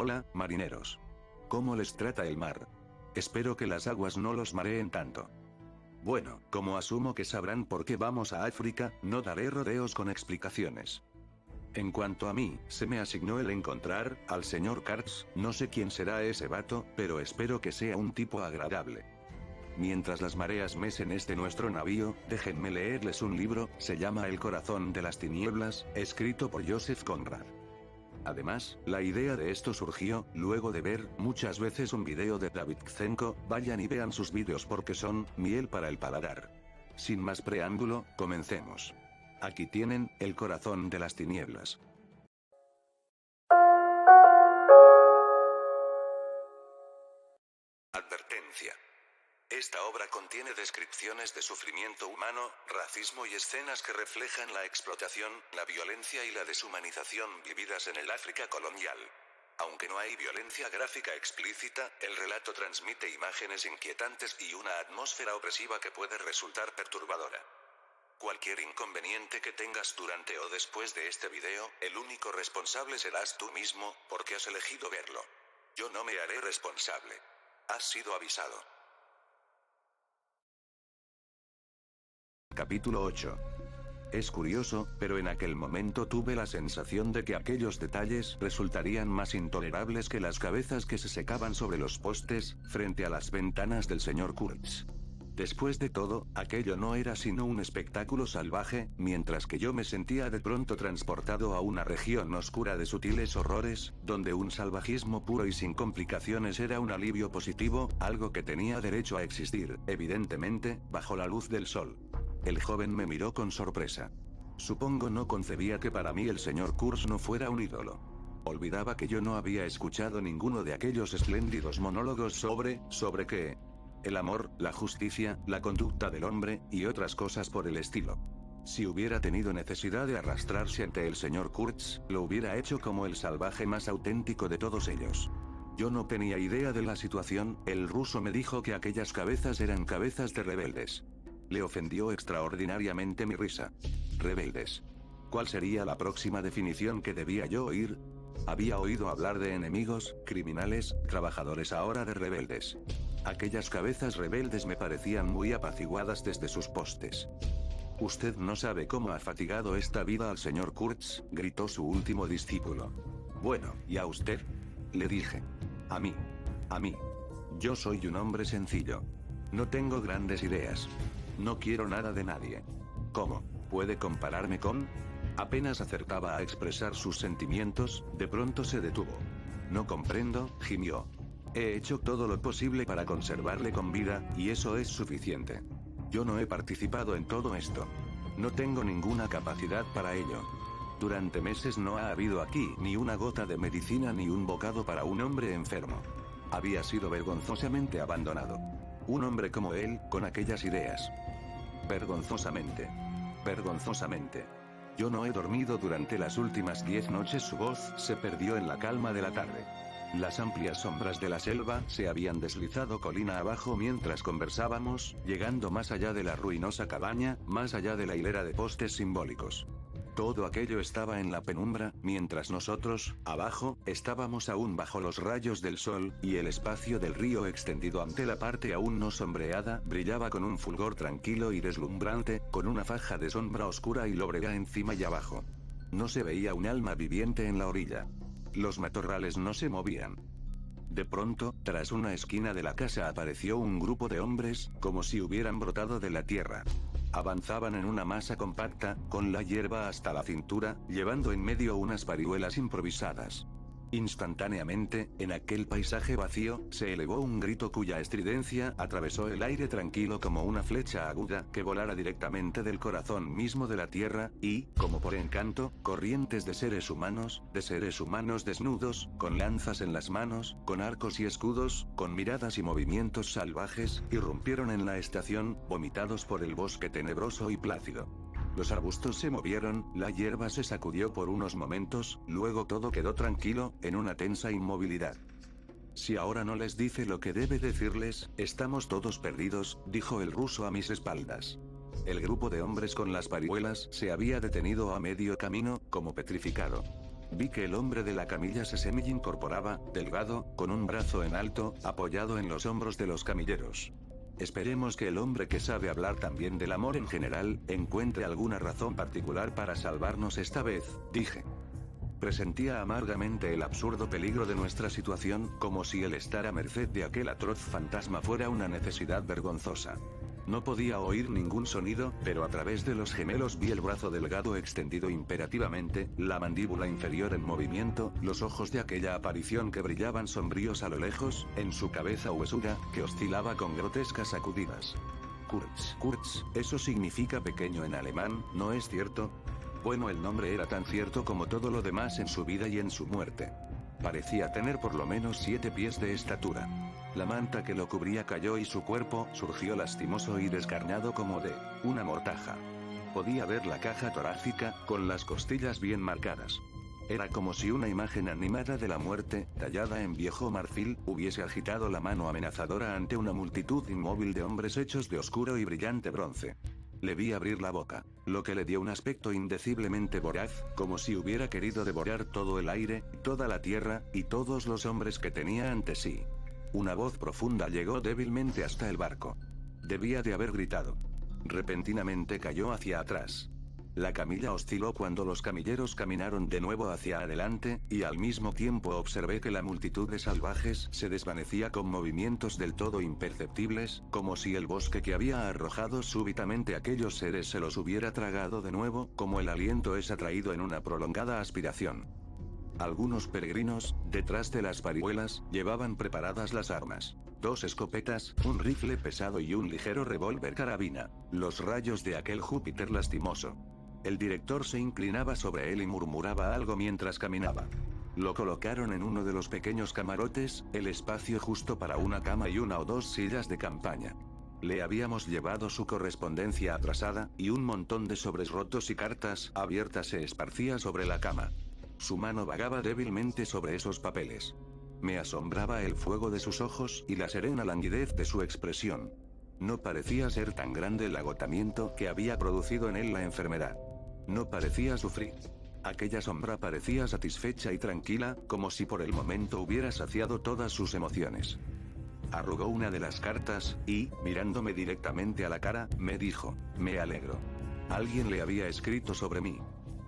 Hola, marineros. ¿Cómo les trata el mar? Espero que las aguas no los mareen tanto. Bueno, como asumo que sabrán por qué vamos a África, no daré rodeos con explicaciones. En cuanto a mí, se me asignó el encontrar al señor Kurtz, no sé quién será ese vato, pero espero que sea un tipo agradable. Mientras las mareas mecen nuestro navío, déjenme leerles un libro, se llama El corazón de las tinieblas, escrito por Joseph Conrad. Además, la idea de esto surgió, luego de ver, muchas veces un video de David Kzenko, vayan y vean sus vídeos porque son, miel para el paladar. Sin más preámbulo, comencemos. Aquí tienen, El corazón de las tinieblas. Advertencia. Esta obra contiene descripciones de sufrimiento humano, racismo y escenas que reflejan la explotación, la violencia y la deshumanización vividas en el África colonial. Aunque no hay violencia gráfica explícita, el relato transmite imágenes inquietantes y una atmósfera opresiva que puede resultar perturbadora. Cualquier inconveniente que tengas durante o después de este video, el único responsable serás tú mismo, porque has elegido verlo. Yo no me haré responsable. Has sido avisado. Capítulo 8. Es curioso, pero en aquel momento tuve la sensación de que aquellos detalles resultarían más intolerables que las cabezas que se secaban sobre los postes, frente a las ventanas del señor Kurtz. Después de todo, aquello no era sino un espectáculo salvaje, mientras que yo me sentía de pronto transportado a una región oscura de sutiles horrores, donde un salvajismo puro y sin complicaciones era un alivio positivo, algo que tenía derecho a existir, evidentemente, bajo la luz del sol. El joven me miró con sorpresa. Supongo no concebía que para mí el señor Kurtz no fuera un ídolo. Olvidaba que yo no había escuchado ninguno de aquellos espléndidos monólogos sobre qué. El amor, la justicia, la conducta del hombre, y otras cosas por el estilo. Si hubiera tenido necesidad de arrastrarse ante el señor Kurtz, lo hubiera hecho como el salvaje más auténtico de todos ellos. Yo no tenía idea de la situación, el ruso me dijo que aquellas cabezas eran cabezas de rebeldes. Le ofendió extraordinariamente mi risa. Rebeldes. ¿Cuál sería la próxima definición que debía yo oír? Había oído hablar de enemigos, criminales, trabajadores, ahora de rebeldes. Aquellas cabezas rebeldes me parecían muy apaciguadas desde sus postes. «Usted no sabe cómo ha fatigado esta vida al señor Kurtz», gritó su último discípulo. «Bueno, ¿y a usted?», le dije. «A mí. Yo soy un hombre sencillo. No tengo grandes ideas. No quiero nada de nadie. ¿Cómo puede compararme con?». Apenas acertaba a expresar sus sentimientos, de pronto se detuvo. «No comprendo», gimió. «He hecho todo lo posible para conservarle con vida, y eso es suficiente. Yo no he participado en todo esto. No tengo ninguna capacidad para ello. Durante meses no ha habido aquí ni una gota de medicina ni un bocado para un hombre enfermo. Había sido vergonzosamente abandonado. Un hombre como él, con aquellas ideas. Vergonzosamente. Yo no he dormido durante las últimas 10 noches». Su voz se perdió en la calma de la tarde. Las amplias sombras de la selva se habían deslizado colina abajo mientras conversábamos, llegando más allá de la ruinosa cabaña, más allá de la hilera de postes simbólicos. Todo aquello estaba en la penumbra, mientras nosotros, abajo, estábamos aún bajo los rayos del sol, y el espacio del río extendido ante la parte aún no sombreada, brillaba con un fulgor tranquilo y deslumbrante, con una faja de sombra oscura y lóbrega encima y abajo. No se veía un alma viviente en la orilla. Los matorrales no se movían. De pronto, tras una esquina de la casa apareció un grupo de hombres, como si hubieran brotado de la tierra. Avanzaban en una masa compacta, con la hierba hasta la cintura, llevando en medio unas parihuelas improvisadas. Instantáneamente, en aquel paisaje vacío, se elevó un grito cuya estridencia atravesó el aire tranquilo como una flecha aguda que volara directamente del corazón mismo de la tierra, y, como por encanto, corrientes de seres humanos desnudos, con lanzas en las manos, con arcos y escudos, con miradas y movimientos salvajes, irrumpieron en la estación, vomitados por el bosque tenebroso y plácido. Los arbustos se movieron, la hierba se sacudió por unos momentos, luego todo quedó tranquilo, en una tensa inmovilidad. «Si ahora no les dice lo que debe decirles, estamos todos perdidos», dijo el ruso a mis espaldas. El grupo de hombres con las parihuelas se había detenido a medio camino, como petrificado. Vi que el hombre de la camilla se semi-incorporaba, delgado, con un brazo en alto, apoyado en los hombros de los camilleros. Esperemos que el hombre que sabe hablar también del amor en general, encuentre alguna razón particular para salvarnos esta vez, dije. Presentía amargamente el absurdo peligro de nuestra situación, como si el estar a merced de aquel atroz fantasma fuera una necesidad vergonzosa. No podía oír ningún sonido, pero a través de los gemelos vi el brazo delgado extendido imperativamente, la mandíbula inferior en movimiento, los ojos de aquella aparición que brillaban sombríos a lo lejos, en su cabeza huesuda, que oscilaba con grotescas sacudidas. Kurz, eso significa pequeño en alemán, ¿no es cierto? Bueno, el nombre era tan cierto como todo lo demás en su vida y en su muerte. Parecía tener por lo menos 7 pies de estatura. La manta que lo cubría cayó y su cuerpo surgió lastimoso y descarnado como de una mortaja. Podía ver la caja torácica, con las costillas bien marcadas. Era como si una imagen animada de la muerte, tallada en viejo marfil, hubiese agitado la mano amenazadora ante una multitud inmóvil de hombres hechos de oscuro y brillante bronce. Le vi abrir la boca, lo que le dio un aspecto indeciblemente voraz, como si hubiera querido devorar todo el aire, toda la tierra, y todos los hombres que tenía ante sí. Una voz profunda llegó débilmente hasta el barco. Debía de haber gritado. Repentinamente cayó hacia atrás. La camilla osciló cuando los camilleros caminaron de nuevo hacia adelante, y al mismo tiempo observé que la multitud de salvajes se desvanecía con movimientos del todo imperceptibles, como si el bosque que había arrojado súbitamente aquellos seres se los hubiera tragado de nuevo, como el aliento es atraído en una prolongada aspiración. Algunos peregrinos, detrás de las parihuelas, llevaban preparadas las armas. 2 escopetas, un rifle pesado y un ligero revólver carabina. Los rayos de aquel Júpiter lastimoso. El director se inclinaba sobre él y murmuraba algo mientras caminaba. Lo colocaron en uno de los pequeños camarotes, el espacio justo para una cama y 1 o 2 sillas de campaña. Le habíamos llevado su correspondencia atrasada, y un montón de sobres rotos y cartas abiertas se esparcía sobre la cama. Su mano vagaba débilmente sobre esos papeles. Me asombraba el fuego de sus ojos y la serena languidez de su expresión. No parecía ser tan grande el agotamiento que había producido en él la enfermedad. No parecía sufrir. Aquella sombra parecía satisfecha y tranquila, como si por el momento hubiera saciado todas sus emociones. Arrugó una de las cartas, y, mirándome directamente a la cara, me dijo: «Me alegro». Alguien le había escrito sobre mí.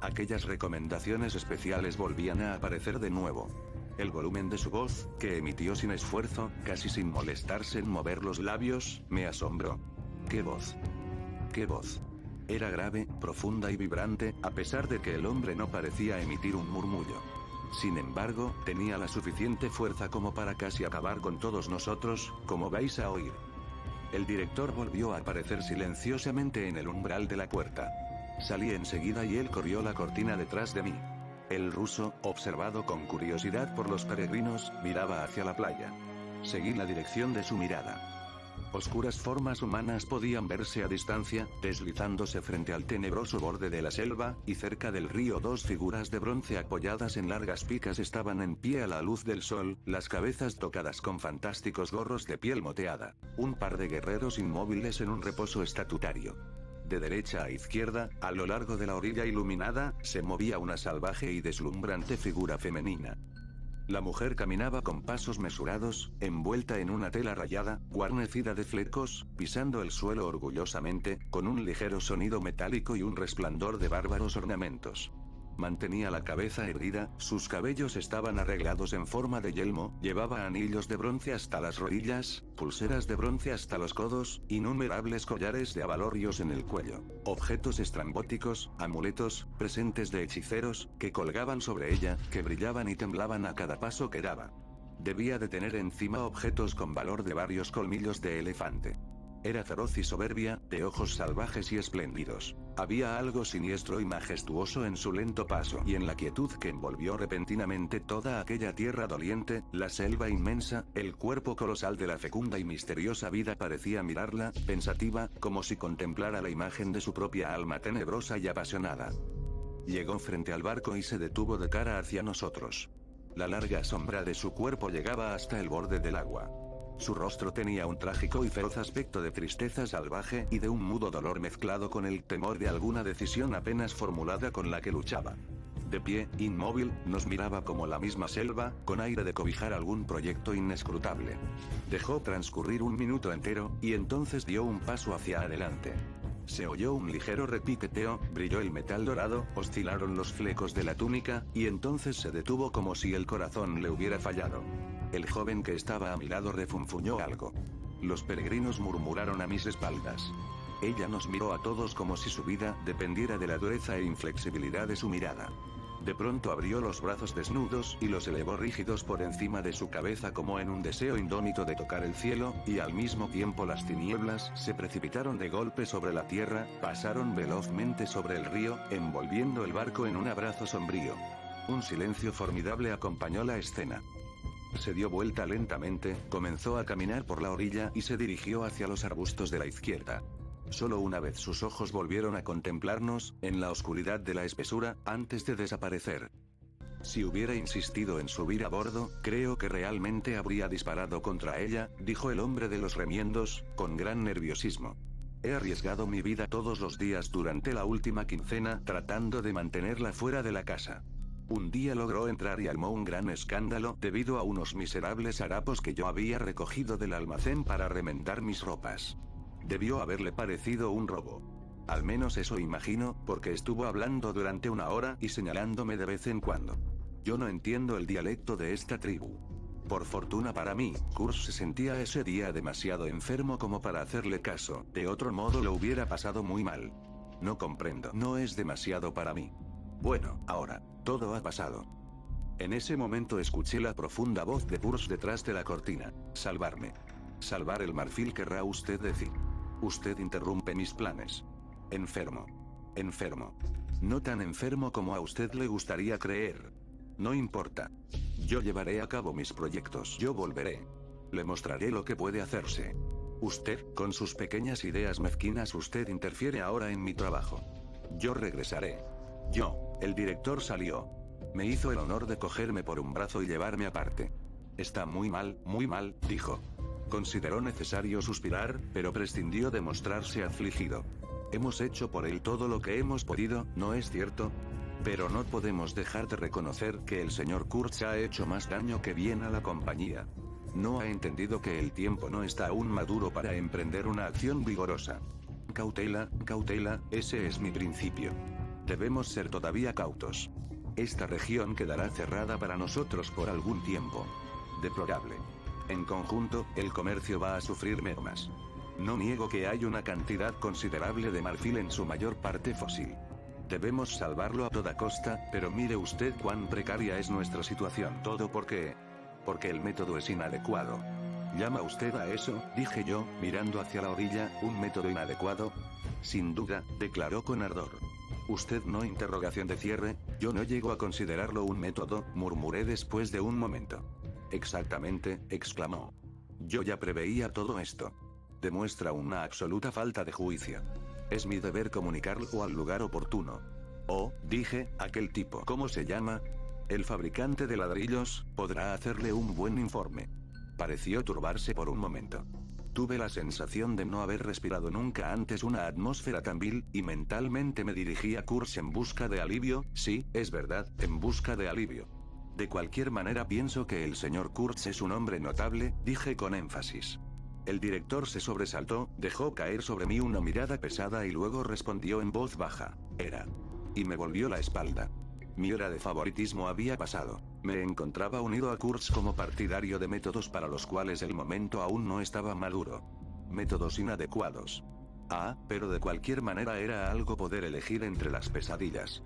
Aquellas recomendaciones especiales volvían a aparecer de nuevo. El volumen de su voz, que emitió sin esfuerzo, casi sin molestarse en mover los labios, me asombró. ¡Qué voz! ¡Qué voz! Era grave, profunda y vibrante, a pesar de que el hombre no parecía emitir un murmullo. Sin embargo, tenía la suficiente fuerza como para casi acabar con todos nosotros, como vais a oír. El director volvió a aparecer silenciosamente en el umbral de la puerta. Salí enseguida y él corrió la cortina detrás de mí. El ruso, observado con curiosidad por los peregrinos, miraba hacia la playa. Seguí la dirección de su mirada. Oscuras formas humanas podían verse a distancia, deslizándose frente al tenebroso borde de la selva, y cerca del río 2 figuras de bronce apoyadas en largas picas estaban en pie a la luz del sol, las cabezas tocadas con fantásticos gorros de piel moteada. Un par de guerreros inmóviles en un reposo estatutario. De derecha a izquierda, a lo largo de la orilla iluminada, se movía una salvaje y deslumbrante figura femenina. La mujer caminaba con pasos mesurados, envuelta en una tela rayada, guarnecida de flecos, pisando el suelo orgullosamente, con un ligero sonido metálico y un resplandor de bárbaros ornamentos. Mantenía la cabeza erguida, sus cabellos estaban arreglados en forma de yelmo, llevaba anillos de bronce hasta las rodillas, pulseras de bronce hasta los codos, innumerables collares de abalorios en el cuello, objetos estrambóticos, amuletos, presentes de hechiceros, que colgaban sobre ella, que brillaban y temblaban a cada paso que daba. Debía de tener encima objetos con valor de varios colmillos de elefante. Era feroz y soberbia, de ojos salvajes y espléndidos. Había algo siniestro y majestuoso en su lento paso y en la quietud que envolvió repentinamente toda aquella tierra doliente, la selva inmensa, el cuerpo colosal de la fecunda y misteriosa vida parecía mirarla, pensativa, como si contemplara la imagen de su propia alma tenebrosa y apasionada. Llegó frente al barco y se detuvo de cara hacia nosotros. La larga sombra de su cuerpo llegaba hasta el borde del agua. Su rostro tenía un trágico y feroz aspecto de tristeza salvaje y de un mudo dolor mezclado con el temor de alguna decisión apenas formulada con la que luchaba. de pie, inmóvil, nos miraba como la misma selva, con aire de cobijar algún proyecto inescrutable. Dejó transcurrir un minuto entero, y entonces dio un paso hacia adelante. Se oyó un ligero repiqueteo, brilló el metal dorado, oscilaron los flecos de la túnica, y entonces se detuvo como si el corazón le hubiera fallado. El joven que estaba a mi lado refunfuñó algo. Los peregrinos murmuraron a mis espaldas. Ella nos miró a todos como si su vida dependiera de la dureza e inflexibilidad de su mirada. De pronto abrió los brazos desnudos y los elevó rígidos por encima de su cabeza como en un deseo indómito de tocar el cielo, y al mismo tiempo las tinieblas se precipitaron de golpe sobre la tierra, pasaron velozmente sobre el río, envolviendo el barco en un abrazo sombrío. Un silencio formidable acompañó la escena. Se dio vuelta lentamente, comenzó a caminar por la orilla y se dirigió hacia los arbustos de la izquierda. Solo una vez sus ojos volvieron a contemplarnos, en la oscuridad de la espesura, antes de desaparecer. Si hubiera insistido en subir a bordo, creo que realmente habría disparado contra ella, dijo el hombre de los remiendos, con gran nerviosismo. He arriesgado mi vida todos los días durante la última quincena, tratando de mantenerla fuera de la casa. Un día logró entrar y armó un gran escándalo debido a unos miserables harapos que yo había recogido del almacén para remendar mis ropas. Debió haberle parecido un robo. Al menos eso imagino, porque estuvo hablando durante una hora y señalándome de vez en cuando. Yo no entiendo el dialecto de esta tribu. Por fortuna para mí, Kurz se sentía ese día demasiado enfermo como para hacerle caso, de otro modo lo hubiera pasado muy mal. No comprendo. No es demasiado para mí. Bueno, ahora, todo ha pasado. En ese momento escuché la profunda voz de Kurz detrás de la cortina. Salvarme. Salvar el marfil, querrá usted decir. Usted interrumpe mis planes. Enfermo. Enfermo. No tan enfermo como a usted le gustaría creer. No importa. Yo llevaré a cabo mis proyectos. Yo volveré. Le mostraré lo que puede hacerse. Usted, con sus pequeñas ideas mezquinas, usted interfiere ahora en mi trabajo. Yo regresaré. El director salió. Me hizo el honor de cogerme por un brazo y llevarme aparte. Está muy mal, dijo. Consideró necesario suspirar, pero prescindió de mostrarse afligido. Hemos hecho por él todo lo que hemos podido, ¿no es cierto? Pero no podemos dejar de reconocer que el señor Kurz ha hecho más daño que bien a la compañía. No ha entendido que el tiempo no está aún maduro para emprender una acción vigorosa. Cautela, ese es mi principio. Debemos ser todavía cautos. Esta región quedará cerrada para nosotros por algún tiempo. Deplorable. En conjunto, el comercio va a sufrir mermas. No niego que hay una cantidad considerable de marfil en su mayor parte fósil. Debemos salvarlo a toda costa, pero mire usted cuán precaria es nuestra situación. Todo porque el método es inadecuado. ¿Llama usted a eso?, dije yo, mirando hacia la orilla, un método inadecuado? Sin duda, declaró con ardor. Usted no, interrogación de cierre, yo no llego a considerarlo un método, murmuré después de un momento. Exactamente, exclamó. Yo ya preveía todo esto. Demuestra una absoluta falta de juicio. Es mi deber comunicarlo al lugar oportuno. Oh, dije, aquel tipo, ¿cómo se llama? El fabricante de ladrillos, podrá hacerle un buen informe. Pareció turbarse por un momento. Tuve la sensación de no haber respirado nunca antes una atmósfera tan vil, y mentalmente me dirigí a Kurz en busca de alivio. Sí, es verdad, en busca de alivio. De cualquier manera pienso que el señor Kurz es un hombre notable, dije con énfasis. El director se sobresaltó, dejó caer sobre mí una mirada pesada y luego respondió en voz baja. Y me volvió la espalda. Mi era de favoritismo había pasado. Me encontraba unido a Kurz como partidario de métodos para los cuales el momento aún no estaba maduro. Métodos inadecuados. Pero de cualquier manera era algo poder elegir entre las pesadillas.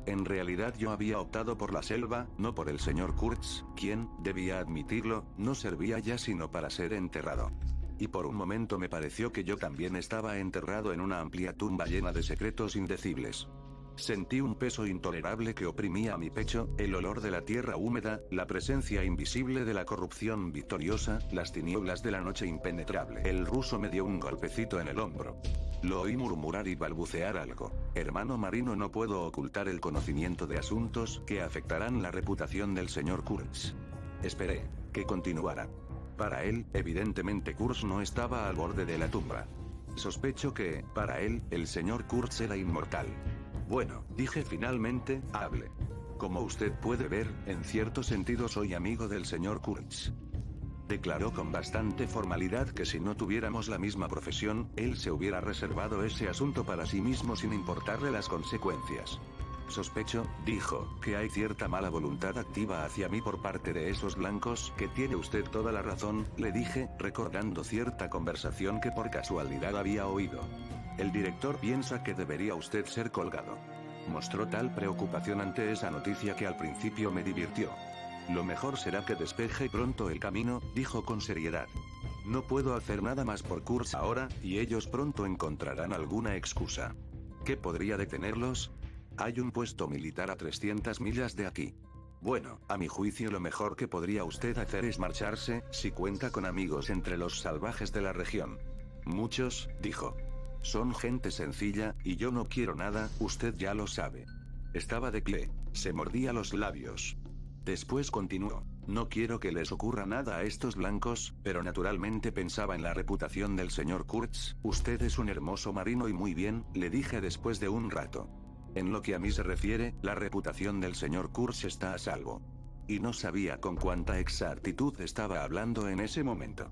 En realidad yo había optado por la selva, no por el señor Kurz, quien, debía admitirlo, no servía ya sino para ser enterrado. Y por un momento me pareció que yo también estaba enterrado en una amplia tumba llena de secretos indecibles. Sentí un peso intolerable que oprimía a mi pecho, el olor de la tierra húmeda, la presencia invisible de la corrupción victoriosa, las tinieblas de la noche impenetrable. El ruso me dio un golpecito en el hombro. Lo oí murmurar y balbucear algo. Hermano marino, no puedo ocultar el conocimiento de asuntos que afectarán la reputación del señor Kurz. Esperé que continuara. Para él, evidentemente Kurz no estaba al borde de la tumba. Sospecho que, para él, el señor Kurz era inmortal. Bueno, dije finalmente, hable. Como usted puede ver, en cierto sentido soy amigo del señor Kurtz. Declaró con bastante formalidad que si no tuviéramos la misma profesión, él se hubiera reservado ese asunto para sí mismo sin importarle las consecuencias. Sospecho, dijo, que hay cierta mala voluntad activa hacia mí por parte de esos blancos, que tiene usted toda la razón, le dije, recordando cierta conversación que por casualidad había oído. El director piensa que debería usted ser colgado. Mostró tal preocupación ante esa noticia que al principio me divirtió. Lo mejor será que despeje pronto el camino, dijo con seriedad. No puedo hacer nada más por Kurtz ahora, y ellos pronto encontrarán alguna excusa. ¿Qué podría detenerlos? Hay un puesto militar a 300 millas de aquí. Bueno, a mi juicio lo mejor que podría usted hacer es marcharse, si cuenta con amigos entre los salvajes de la región. Muchos, dijo. Son gente sencilla, y yo no quiero nada, usted ya lo sabe. Estaba de pie. Se mordía los labios. Después continuó. No quiero que les ocurra nada a estos blancos, pero naturalmente pensaba en la reputación del señor Kurtz. Usted es un hermoso marino y muy bien, le dije después de un rato. En lo que a mí se refiere, la reputación del señor Kurtz está a salvo. Y no sabía con cuánta exactitud estaba hablando en ese momento.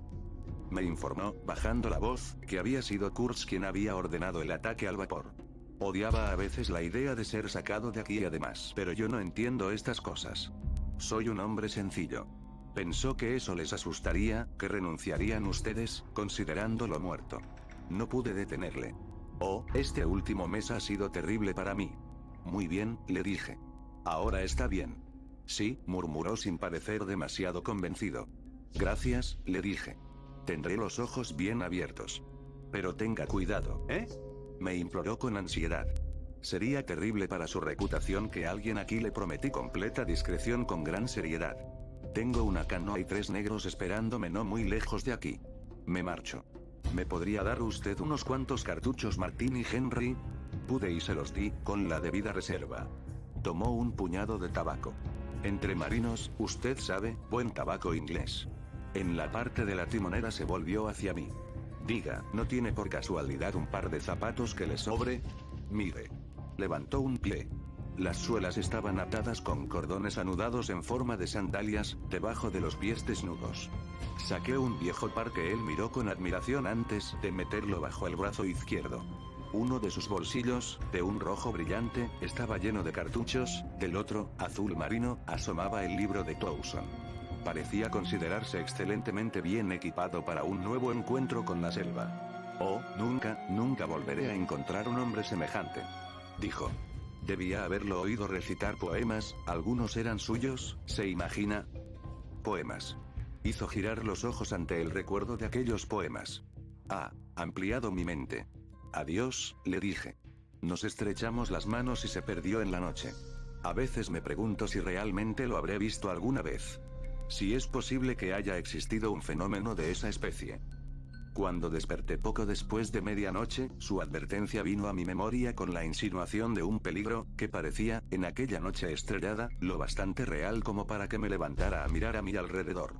Me informó, bajando la voz, que había sido Kurtz quien había ordenado el ataque al vapor. Odiaba a veces la idea de ser sacado de aquí además, pero yo no entiendo estas cosas. Soy un hombre sencillo. Pensó que eso les asustaría, que renunciarían ustedes, considerándolo muerto. No pude detenerle. Oh, este último mes ha sido terrible para mí. Muy bien, le dije. Ahora está bien. Sí, murmuró sin parecer demasiado convencido. Gracias, le dije. Tendré los ojos bien abiertos. Pero tenga cuidado, ¿eh? Me imploró con ansiedad. Sería terrible para su reputación que alguien aquí le prometí completa discreción con gran seriedad. Tengo una canoa y 3 negros esperándome no muy lejos de aquí. Me marcho. ¿Me podría dar usted unos cuantos cartuchos Martini Henry? Pude y se los di, con la debida reserva. Tomó un puñado de tabaco. Entre marinos, usted sabe, buen tabaco inglés. En la parte de la timonera se volvió hacia mí. Diga, ¿no tiene por casualidad un par de zapatos que le sobre? Mire. Levantó un pie. Las suelas estaban atadas con cordones anudados en forma de sandalias, debajo de los pies desnudos. Saqué un viejo par que él miró con admiración antes de meterlo bajo el brazo izquierdo. Uno de sus bolsillos, de un rojo brillante, estaba lleno de cartuchos, del otro, azul marino, asomaba el libro de Towson. Parecía considerarse excelentemente bien equipado para un nuevo encuentro con la selva. Oh, nunca volveré a encontrar un hombre semejante. Dijo. Debía haberlo oído recitar poemas, algunos eran suyos, ¿se imagina? Poemas. Hizo girar los ojos ante el recuerdo de aquellos poemas. Ah, ampliado mi mente. Adiós, le dije. Nos estrechamos las manos y se perdió en la noche. A veces me pregunto si realmente lo habré visto alguna vez. Si es posible que haya existido un fenómeno de esa especie. Cuando desperté poco después de medianoche, su advertencia vino a mi memoria con la insinuación de un peligro, que parecía, en aquella noche estrellada, lo bastante real como para que me levantara a mirar a mi alrededor.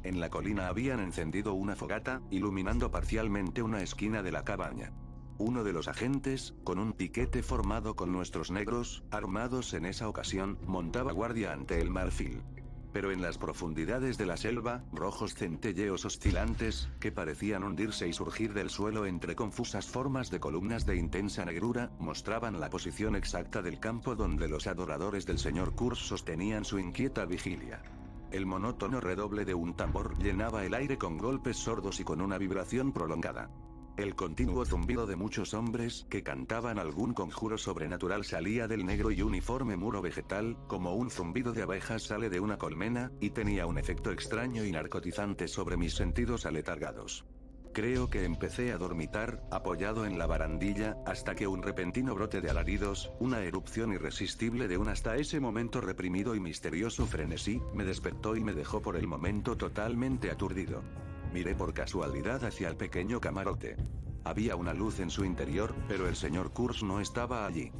En la colina habían encendido una fogata, iluminando parcialmente una esquina de la cabaña. Uno de los agentes, con un piquete formado con nuestros negros, armados en esa ocasión, montaba guardia ante el marfil. Pero en las profundidades de la selva, rojos centelleos oscilantes, que parecían hundirse y surgir del suelo entre confusas formas de columnas de intensa negrura, mostraban la posición exacta del campo donde los adoradores del señor Kurtz sostenían su inquieta vigilia. El monótono redoble de un tambor llenaba el aire con golpes sordos y con una vibración prolongada. El continuo zumbido de muchos hombres que cantaban algún conjuro sobrenatural salía del negro y uniforme muro vegetal, como un zumbido de abejas sale de una colmena, y tenía un efecto extraño y narcotizante sobre mis sentidos aletargados. Creo que empecé a dormitar, apoyado en la barandilla, hasta que un repentino brote de alaridos, una erupción irresistible de un hasta ese momento reprimido y misterioso frenesí, me despertó y me dejó por el momento totalmente aturdido. Miré por casualidad hacia el pequeño camarote. Había una luz en su interior, pero el señor Kurtz no estaba allí.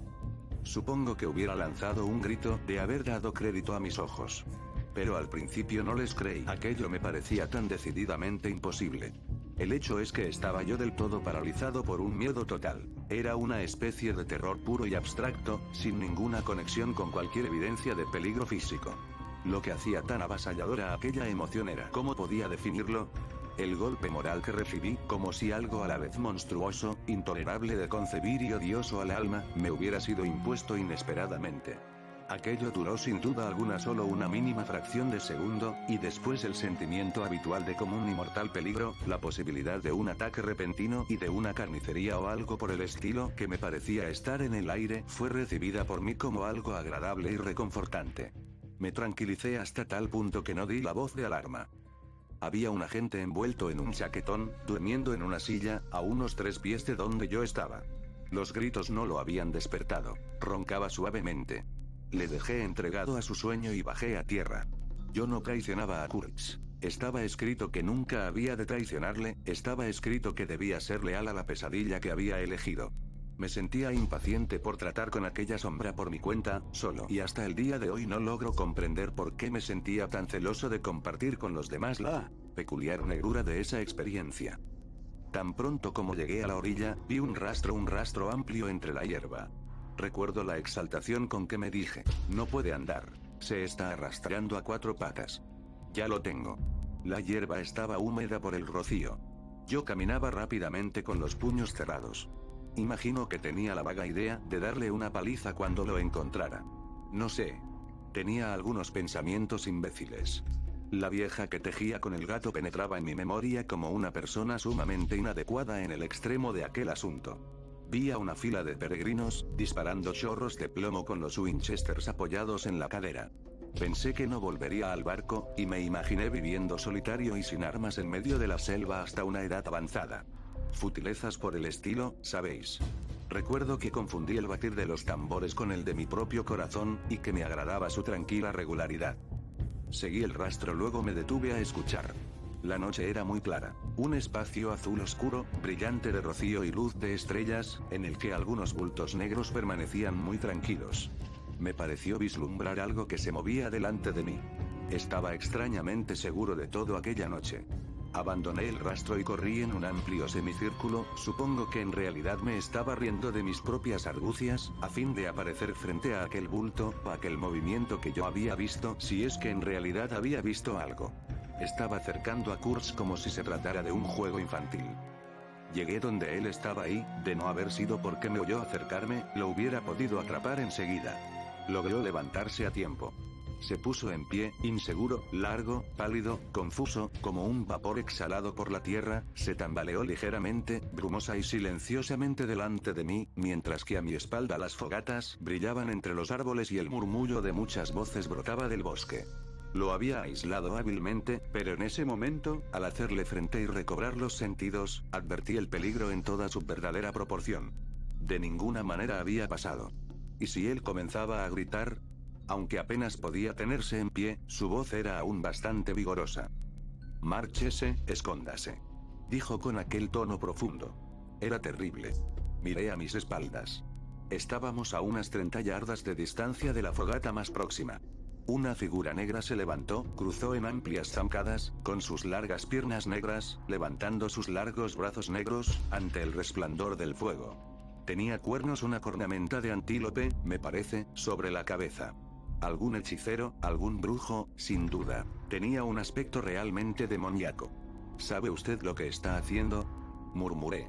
Supongo que hubiera lanzado un grito de haber dado crédito a mis ojos. Pero al principio no les creí. Aquello me parecía tan decididamente imposible. El hecho es que estaba yo del todo paralizado por un miedo total. Era una especie de terror puro y abstracto, sin ninguna conexión con cualquier evidencia de peligro físico. Lo que hacía tan avasalladora aquella emoción era, ¿cómo podía definirlo? El golpe moral que recibí, como si algo a la vez monstruoso, intolerable de concebir y odioso al alma, me hubiera sido impuesto inesperadamente. Aquello duró sin duda alguna solo una mínima fracción de segundo, y después el sentimiento habitual de común y mortal peligro, la posibilidad de un ataque repentino y de una carnicería o algo por el estilo que me parecía estar en el aire, fue recibida por mí como algo agradable y reconfortante. Me tranquilicé hasta tal punto que no di la voz de alarma. Había un agente envuelto en un chaquetón, durmiendo en una silla, a unos 3 pies de donde yo estaba. Los gritos no lo habían despertado. Roncaba suavemente. Le dejé entregado a su sueño y bajé a tierra. Yo no traicionaba a Kurtz. Estaba escrito que nunca había de traicionarle, estaba escrito que debía ser leal a la pesadilla que había elegido. Me sentía impaciente por tratar con aquella sombra por mi cuenta, solo, y hasta el día de hoy no logro comprender por qué me sentía tan celoso de compartir con los demás la peculiar negrura de esa experiencia. Tan pronto como llegué a la orilla, vi un rastro amplio entre la hierba. Recuerdo la exaltación con que me dije, no puede andar. Se está arrastrando a 4 patas. Ya lo tengo. La hierba estaba húmeda por el rocío. Yo caminaba rápidamente con los puños cerrados. Imagino que tenía la vaga idea de darle una paliza cuando lo encontrara. No sé. Tenía algunos pensamientos imbéciles. La vieja que tejía con el gato penetraba en mi memoria como una persona sumamente inadecuada en el extremo de aquel asunto. Vi a una fila de peregrinos, disparando chorros de plomo con los Winchesters apoyados en la cadera. Pensé que no volvería al barco, y me imaginé viviendo solitario y sin armas en medio de la selva hasta una edad avanzada. Futilezas por el estilo, ¿sabéis? Recuerdo que confundí el batir de los tambores con el de mi propio corazón, y que me agradaba su tranquila regularidad. Seguí el rastro, luego me detuve a escuchar. La noche era muy clara, un espacio azul oscuro, brillante de rocío y luz de estrellas, en el que algunos bultos negros permanecían muy tranquilos. Me pareció vislumbrar algo que se movía delante de mí. Estaba extrañamente seguro de todo aquella noche. Abandoné el rastro y corrí en un amplio semicírculo, supongo que en realidad me estaba riendo de mis propias argucias, a fin de aparecer frente a aquel bulto, o aquel movimiento que yo había visto, si es que en realidad había visto algo. Estaba acercando a Kurtz como si se tratara de un juego infantil. Llegué donde él estaba y, de no haber sido porque me oyó acercarme, lo hubiera podido atrapar enseguida. Logró levantarse a tiempo. Se puso en pie, inseguro, largo, pálido, confuso, como un vapor exhalado por la tierra, se tambaleó ligeramente, brumosa y silenciosamente delante de mí, mientras que a mi espalda las fogatas brillaban entre los árboles y el murmullo de muchas voces brotaba del bosque. Lo había aislado hábilmente, pero en ese momento, al hacerle frente y recobrar los sentidos, advertí el peligro en toda su verdadera proporción. De ninguna manera había pasado. ¿Y si él comenzaba a gritar? Aunque apenas podía tenerse en pie, su voz era aún bastante vigorosa. «Márchese, escóndase», dijo con aquel tono profundo. Era terrible. Miré a mis espaldas. Estábamos a unas 30 yardas de distancia de la fogata más próxima. Una figura negra se levantó, cruzó en amplias zancadas, con sus largas piernas negras, levantando sus largos brazos negros, ante el resplandor del fuego. Tenía cuernos, una cornamenta de antílope, me parece, sobre la cabeza. Algún hechicero, algún brujo, sin duda. Tenía un aspecto realmente demoníaco. ¿Sabe usted lo que está haciendo?, murmuré.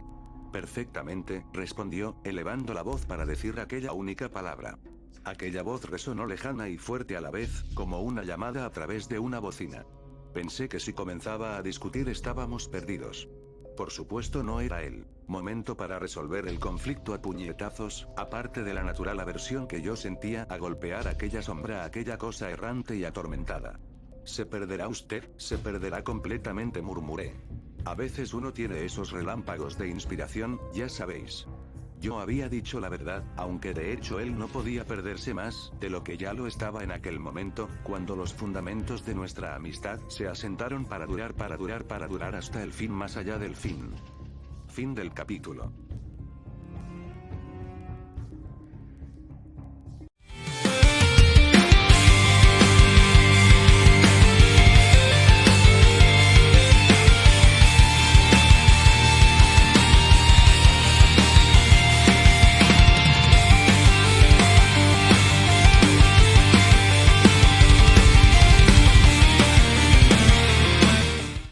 Perfectamente, respondió, elevando la voz para decir aquella única palabra. Aquella voz resonó lejana y fuerte a la vez, como una llamada a través de una bocina. Pensé que si comenzaba a discutir estábamos perdidos. Por supuesto no era el momento para resolver el conflicto a puñetazos, aparte de la natural aversión que yo sentía a golpear aquella sombra, aquella cosa errante y atormentada. «Se perderá usted, se perderá completamente», murmuré. A veces uno tiene esos relámpagos de inspiración, ya sabéis. Yo había dicho la verdad, aunque de hecho él no podía perderse más de lo que ya lo estaba en aquel momento, cuando los fundamentos de nuestra amistad se asentaron para durar hasta el fin, más allá del fin. Fin del capítulo.